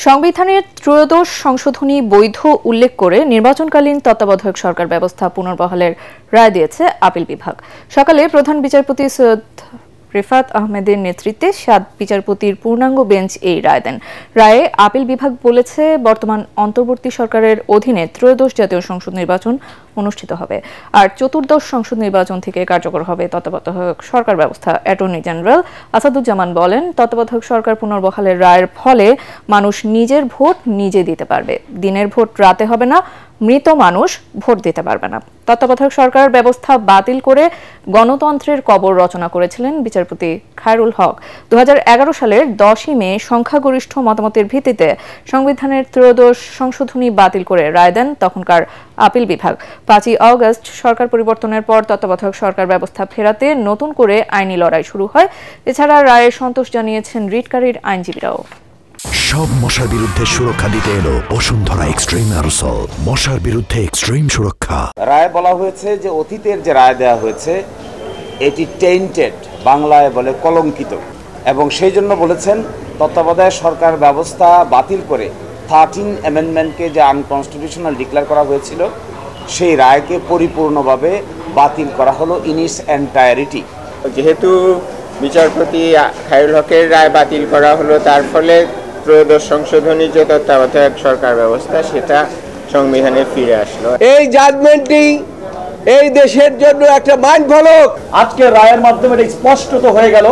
সংবিধানের ত্রয়োদশ সংশোধনী বৈধ উল্লেখ করে নির্বাচনকালীন তত্ত্বাবধায়ক সরকার ব্যবস্থা পুনর্বহালের রায় দিয়েছে আপিল বিভাগ। সকালে প্রধান বিচারপতি সৈয়দ রিফাত আহমেদের নেতৃত্বে ৭ বিচারপতির পূর্ণাঙ্গ বেঞ্চ এই রায় দেন। রায়ে আপিল বিভাগ বলেছে, বর্তমান অন্তর্বর্তী সরকারের অধীনে ত্রয়োদশ জাতীয় সংসদ নির্বাচন অনুষ্ঠিত হবে, আর চতুর্দশ সংসদ নির্বাচন থেকে কার্যকর হবে তত্ত্বাবধায়ক সরকার ব্যবস্থা। অ্যাটর্নি জেনারেল আসাদুজ্জামান বলেন, তত্ত্বাবধায়ক সরকার পুনর্বহালের রায়ের ফলে মানুষ নিজের ভোট নিজে দিতে পারবে। দিনের ভোট রাতে হবে না, মৃত মানুষ ভোট দিতে পারবে না। তত্ত্বাবধায়ক সরকার ব্যবস্থা বাতিল করে গণতন্ত্রের কবর রচনা করেছিলেন বিচারপতি খায়রুল হক। ২০১১ সালের ১০ই মে সংখ্যাগরিষ্ঠ মতামতের ভিত্তিতে সংবিধানের ত্রয়োদশ সংশোধনী বাতিল করে রায় দেন তখনকার আপিল বিভাগ। ৫ই অগস্ট সরকার পরিবর্তনের পর তত্ত্বাবধায়ক সরকার ব্যবস্থা ফেরাতে নতুন করে আইনি লড়াই শুরু হয়। এছাড়া রায়ে সন্তোষ জানিয়েছেন রিটকারীর আইনজীবীরাও। সব মশার বিরুদ্ধে সুরক্ষা দিতে এলো বসুন্ধরা এক্সট্রিম অ্যারোসল, মশার বিরুদ্ধে এক্সট্রিম সুরক্ষা। রায় বলা হয়েছে যে অতীতের যে রায় দেওয়া হয়েছে এটি টেন্টেড, বাংলায় বলে কলঙ্কিত, এবং সেই জন্য বলেছেন তত্ত্বাবধায়ক সরকার ব্যবস্থা বাতিল করে 13 অ্যামেন্ডমেন্টকে যে আনকনস্টিটিউশনাল ডিক্লেয়ার করা হয়েছিল সেই রায়কে পরিপূর্ণভাবে বাতিল করা হলো ইন ইটস এন্টায়ারিটি। যেহেতু বিচারপতি খায়রুল হকের রায় বাতিল করা হলো, তার ফলে ত্রয়োদশ সংশোধনী যে তত্ত্বাবধায়ক সরকার ব্যবস্থা সেটা সংবিধানে ফিরে আসলো। এই জাজমেন্টটি এই দেশের জন্য একটা মাইল ফলক। আজকের রায়ের মাধ্যমে এটা স্পষ্টত হয়ে গেল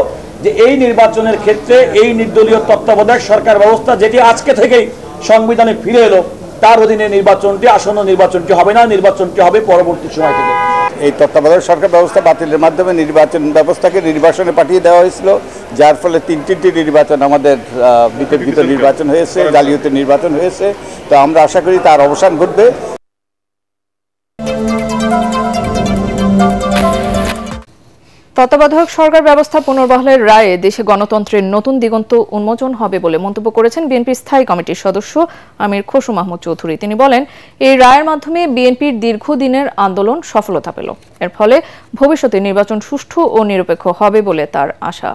যে এই নির্বাচনের ক্ষেত্রে এই নির্দলীয় তত্ত্বাবধায়ক সরকার ব্যবস্থা যেটি আজকে থেকেই সংবিধানে ফিরে এলো, তার অধীনে নির্বাচনটি, আসন্ন নির্বাচনটি হবে না, নির্বাচনটি হবে পরবর্তী সময় থেকে। এই তত্ত্বাবধায়ক সরকার ব্যবস্থা বাতিলের মাধ্যমে নির্বাচন ব্যবস্থাকে নির্বাসনে পাঠিয়ে দেওয়া হয়েছিল, যার ফলে তিনটি নির্বাচন আমাদের বিতর্কিত নির্বাচন হয়েছে, জালিয়াতি নির্বাচন হয়েছে। তো আমরা আশা করি তার অবসান ঘটবে। তত্ত্বাবধায়ক সরকার ব্যবস্থা পুনর্বহালের রায়ে দেশে গণতন্ত্রের নতুন দিগন্ত উন্মোচন হবে বলে মন্তব্য করেছেন বিএনপির স্থায়ী কমিটির সদস্য আমির খসরু মাহমুদ চৌধুরী। তিনি বলেন, এই রায়ের মাধ্যমে বিএনপির দীর্ঘদিনের আন্দোলন সফলতা পেল। এর ফলে ভবিষ্যতে নির্বাচন সুষ্ঠু ও নিরপেক্ষ হবে বলে তার আশা।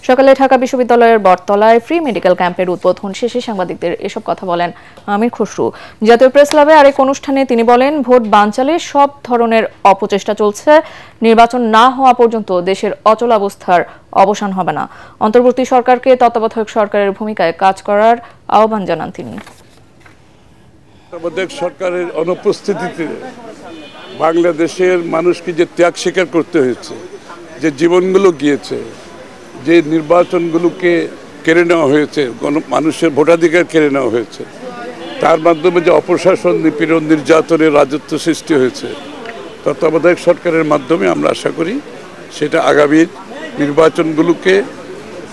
সকালে ঢাকা বিশ্ববিদ্যালয়ের বটতলায় ফ্রি মেডিকেল ক্যাম্পের উদ্বোধন শেষে সাংবাদিকদের এসব কথা বলেন আমির খসরু। জাতীয় প্রেস ক্লাবে আরেক অনুষ্ঠানে তিনি বলেন, ভোট বানচালে সব ধরনের অপচেষ্টা চলছে। নির্বাচন না হওয়া পর্যন্ত দেশের অচলাবস্থার অবসান হবে না। অন্তর্বর্তী সরকারকে তত্ত্বাবধায়ক সরকারের ভূমিকায় কাজ করার আহ্বান জানান তিনি। তত্ত্বাবধায়ক সরকারের অনুপস্থিতিতে বাংলাদেশের মানুষকে যে ত্যাগ স্বীকার করতে হয়েছে, যে জীবনগুলো গিয়েছে, যে নির্বাচনগুলোকে কেড়ে নেওয়া হয়েছে, মানুষের ভোটাধিকার কেড়ে নেওয়া হয়েছে, তার মাধ্যমে যে অপশাসন, নিপীড়ন, নির্যাতনের রাজত্ব সৃষ্টি হয়েছে, তত্ত্বাবধায়ক সরকারের মাধ্যমে আমরা আশা করি সেটা আগামী নির্বাচনগুলোকে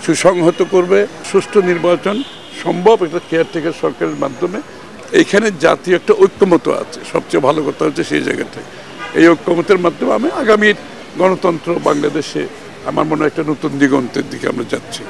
সুসংহত করবে। সুষ্ঠু নির্বাচন সম্ভব একটা কেয়ারটেকার সরকারের মাধ্যমে। এইখানে জাতীয় একটা ঐক্যমত আছে, সবচেয়ে ভালো কথা হচ্ছে সেই জায়গাটায় এই ঐক্যমতের মাধ্যমে আমি আগামী গণতন্ত্র বাংলাদেশে আমার মনে হয় একটা নতুন দিগন্তের দিকে আমরা যাচ্ছি।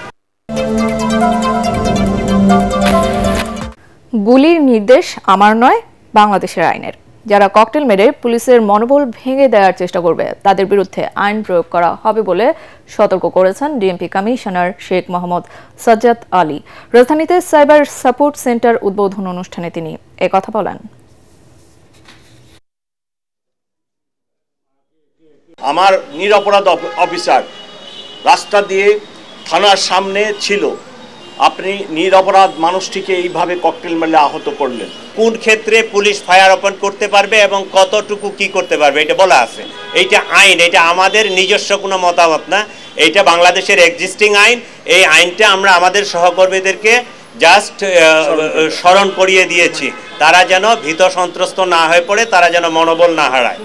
গুলির নির্দেশ আমার নয়, বাংলাদেশের আইনের। যারা ককটেল মেরে পুলিশের মনোবল ভেঙে দেওয়ার চেষ্টা করবে তাদের বিরুদ্ধে আইন প্রয়োগ করা হবে বলে সতর্ক করেছেন ডিএমপি কমিশনার শেখ মোহাম্মদ সাজ্জাদ আলী। রাজধানীতে সাইবার সাপোর্ট সেন্টার উদ্বোধন অনুষ্ঠানে তিনি একথা বলেন। আমার নিরপরাধ অফিসার রাস্তা দিয়ে থানার সামনে ছিল, আপনি নিরপরাধ মানুষটিকে এইভাবে ককটেল মেরে আহত করলেন। কোন ক্ষেত্রে পুলিশ ফায়ার ওপেন করতে পারবে এবং কতটুকু কি করতে পারবে এটা বলা আছে। এইটা আইন, এটা আমাদের নিজস্ব কোনো মতামত না, এইটা বাংলাদেশের এক্সিস্টিং আইন। এই আইনটা আমরা আমাদের সহকর্মীদেরকে জাস্ট স্মরণ করিয়ে দিয়েছি, তারা যেন ভীত সন্ত্রস্ত না হয়ে পড়ে, তারা যেন মনোবল না হারায়।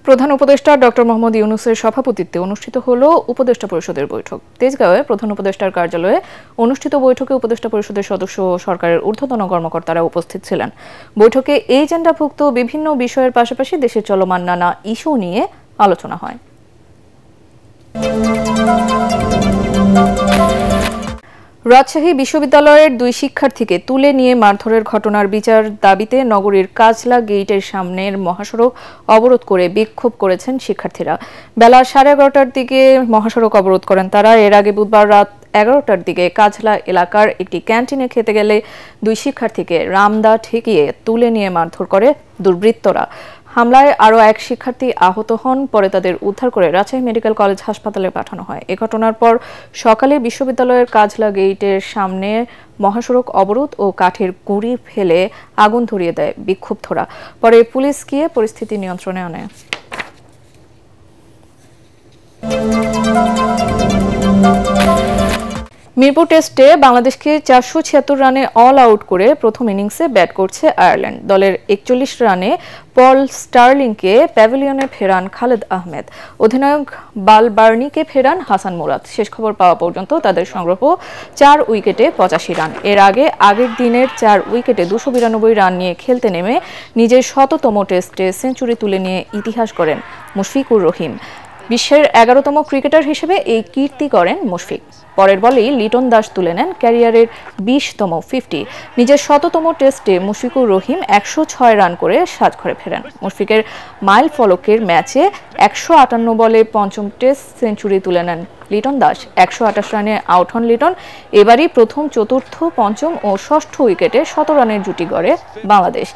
প্রধান উপদেষ্টা ডক্টর মোহাম্মদ ইউনূসের সভাপতিত্বে অনুষ্ঠিত হলো উপদেষ্টা পরিষদের বৈঠক। তেজগাঁওয়ে প্রধান উপদেষ্টার কার্যালয়ে অনুষ্ঠিত বৈঠকে উপদেষ্টা পরিষদের সদস্য ও সরকারের ঊর্ধ্বতন কর্মকর্তারা উপস্থিত ছিলেন। বৈঠকে এজেন্ডাভুক্ত বিভিন্ন বিষয়ের পাশাপাশি দেশের চলমান নানা ইস্যু নিয়ে আলোচনা হয়। রাজশাহী বিশ্ববিদ্যালয়ের 2 শিক্ষার্থীকে তুলে নিয়ে মারধরের ঘটনার বিচার দাবিতে নগরীর কাজলা গেটের সামনের মহাসড়ক অবরোধ করে বিক্ষোভ করেছেন শিক্ষার্থীরা। বেলা 11:30টার দিকে মহাসড়ক অবরোধ করেন তারা। এর আগে বুধবার রাত 11টার দিকে কাজলা এলাকার একটি ক্যান্টিনে খেতে গেলে 2 শিক্ষার্থীকে রামদা ঠেকিয়ে তুলে নিয়ে মারধর করে দুর্বৃত্তরা। হামলায় আরও 1 শিক্ষার্থী আহত হন। পরে তাদের উদ্ধার করে রাজশাহী মেডিকেল কলেজ হাসপাতালে পাঠানো হয়। এ ঘটনার পর সকালে বিশ্ববিদ্যালয়ের কাজলা গেটের সামনে মহাসড়ক অবরোধ ও কাঠের গুঁড়ি ফেলে আগুন ধরিয়ে দেয় বিক্ষুব্ধরা। পরে পুলিশ গিয়ে পরিস্থিতি নিয়ন্ত্রণে আনে। মিরপুর টেস্টে বাংলাদেশকে 476 রানে অল আউট করে প্রথম ইনিংসে ব্যাট করছে আয়ারল্যান্ড। দলের 41 রানে পল স্টার্লিংকে প্যাভিলিয়নে ফেরান খালেদ আহমেদ। অধিনায়ক বাল বার্নিকে ফেরান হাসান মুরাদ। শেষ খবর পাওয়া পর্যন্ত তাদের সংগ্রহ 4 উইকেটে 85 রান। এর আগের দিনের 4 উইকেটে 292 রান নিয়ে খেলতে নেমে নিজের 100তম টেস্টে সেঞ্চুরি তুলে নিয়ে ইতিহাস গড়েন মুশফিকুর রহিম। বিশ্বের 11তম ক্রিকেটার হিসেবে এই কীর্তি করেন মুশফিক। পরের বলেই লিটন দাস তুলে নেন ক্যারিয়ারের 20তম 50। নিজের 100তম টেস্টে মুশফিকুর রহিম 106 রান করে সাজঘরে ফেরেন। মুশফিকের মাইল ফলকের ম্যাচে 158 বলে 5ম টেস্ট সেঞ্চুরি তুলে নেন লিটন দাস। 128 রানে আউট হন লিটন। এবারই প্রথম, চতুর্থ, পঞ্চম ও ষষ্ঠ উইকেটে 100 রানের জুটি গড়ে বাংলাদেশ।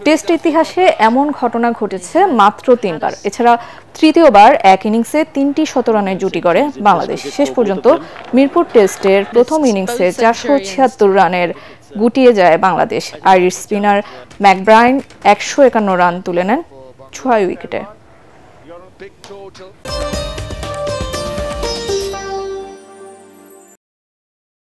টেস্ট ইতিহাসে এমন ঘটনা ঘটেছে মাত্র 3বার। এছাড়া তৃতীয়বার এক ইনিংসে 3টি 100 রানের জুটি গড়ে বাংলাদেশ। শেষ পর্যন্ত মিরপুর টেস্টের প্রথম ইনিংসে 476 রানের গুটিয়ে যায় Bangladesh. Irish spinner McBrine 151 run তুলে নেন 6 উইকেটে।